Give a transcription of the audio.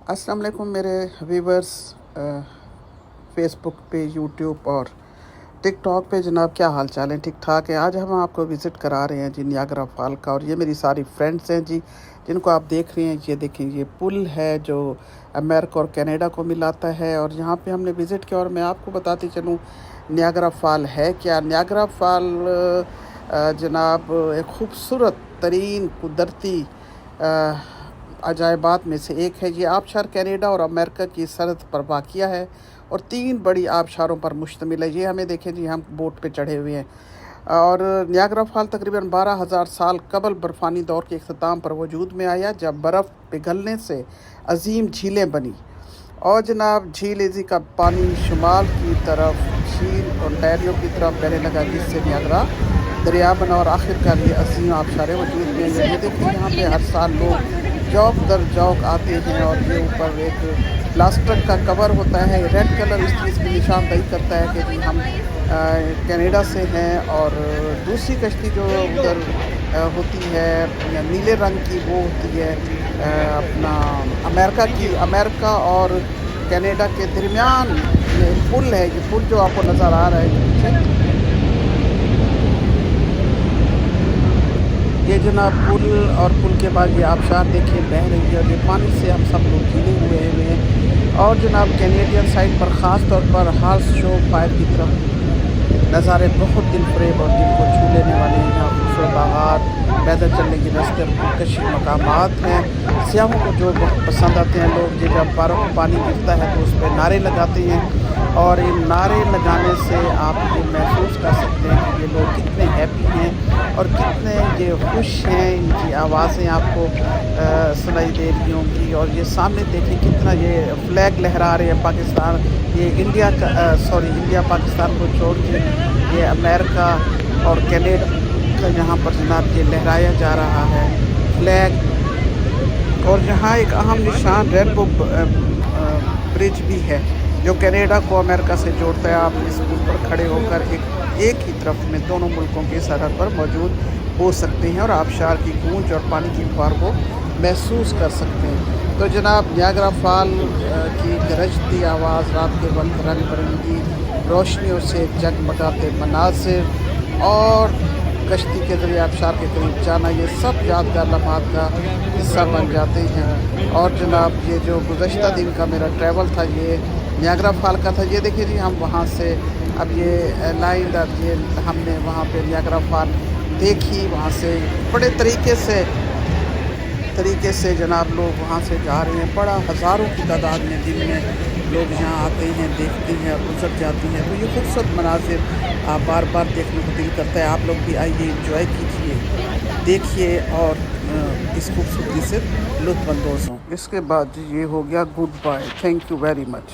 अस्सलाम वालेकुम मेरे व्यूवर्स, फेसबुक पे, यूट्यूब और टिकटॉक पे। जनाब क्या हाल चाल है? ठीक ठाक है। आज हम आपको विज़िट करा रहे हैं जी नियाग्रा फॉल का, और ये मेरी सारी फ्रेंड्स हैं जी जिनको आप देख रहे हैं। ये देखें, ये पुल है जो अमेरिका और कनाडा को मिलाता है, और यहाँ पे हमने विज़िट किया। और मैं आपको बताती चलूँ नियाग्रा फॉल है क्या। नियाग्रा फॉल जनाब एक खूबसूरत तरीन कुदरती अजायबात में से एक है। ये आबशार कनाडा और अमेरिका की सरहद पर वाक़िया है और 3 बड़ी आबशारों पर मुश्तमिल है। ये हमें देखें जी, हम बोट पे चढ़े हुए हैं। और नियाग्रा फॉल तकरीबन 12,000 साल कबल बर्फ़ानी दौर के इख्तिताम पर वजूद में आया, जब बर्फ़ पिघलने से अजीम झीलें बनी। और जनाब झील इजी का पानी शुमाल की तरफ झील ओंटारियो की तरफ बहने लगा, जिससे नियाग्रा दरिया बना और आखिरकार ये अजीम आबशारें वजूद में। ये देखिए, यहाँ पे हर साल लोग जौक दर जौक आते हैं, और ये ऊपर एक प्लास्टिक का कवर होता है। रेड कलर इस चीज़ की निशानदही करता है कि जी हम कनाडा से हैं। और दूसरी कश्ती जो उधर होती है नीले रंग की, वो होती है अपना अमेरिका की। अमेरिका और कनाडा के दरमियान ये पुल है। ये पुल जो आपको नज़र आ रहा है पीछे, ये जनाब पुल, और पुल के बाद ये आबशार देखिए बह रही है, और ये पानी से हम सब लोग घिरे हुए हैं। और जनाब कैनेडियन साइड पर ख़ास तौर पर हार्स शो फायर की तरफ नज़ारे बहुत दिल फरेब और दिल को छू लेने वाले हैं। यहाँ खूबसूरत बागात, पैदल चलने के रास्ते, कशी मकामात हैं। सियाहों को जो बहुत पसंद आते हैं लोग, ये जब बारों को पानी गिरता है तो उस पर नारे लगाते हैं, और इन नारे लगाने से आप ये महसूस कर सकते हैं कि ये लोग कितने हैप्पी हैं और कितने ये खुश हैं। इनकी आवाज़ें आपको सुनाई दे रही होंगी। और ये सामने देखिए कितना ये फ्लैग लहरा रहे हैं पाकिस्तान, ये इंडिया का इंडिया पाकिस्तान को छोड़ के ये अमेरिका और कनाडा का यहाँ पर जनाब ये लहराया जा रहा है फ्लैग। और यहाँ एक अहम निशान रेनबो ब्रिज भी है जो कनाडा को अमेरिका से जोड़ता है। आप इस पुल पर खड़े होकर एक ही तरफ में दोनों मुल्कों की सरहद पर मौजूद हो सकते हैं, और आबशार की गूंज और पानी की फुहार को महसूस कर सकते हैं। तो जनाब नियाग्रा फॉल की गरजती आवाज़, रात के वक्त रंग बिरंगी रोशनियों से जगमगाते मनाजिर, और कश्ती के ज़रिए आबशार के करीब जाना, ये सब यादगार लम्हात का हिस्सा बन जाते हैं। और जनाब ये जो गुज़श्ता दिन का मेरा ट्रैवल था, ये नियाग्रा फॉल का था। ये देखिए जी, हम वहाँ से अब ये लाइन दर ये हमने वहाँ पे नियाग्रा फॉल देखी। वहाँ से बड़े तरीके से जनाब लोग वहाँ से जा रहे हैं। बड़ा हज़ारों की तादाद में दिन में लोग यहाँ आते हैं, देखते हैं और गुजर जाते हैं। तो ये खूबसूरत मनाजिर आप बार बार देखने को दिल करता है। आप लोग भी आइए, एंजॉय कीजिए, देखिए और इस खूबसूरती से लुत्फ़ अंदोज़ हों। इसके बाद ये हो गया goodbye. Thank you very much.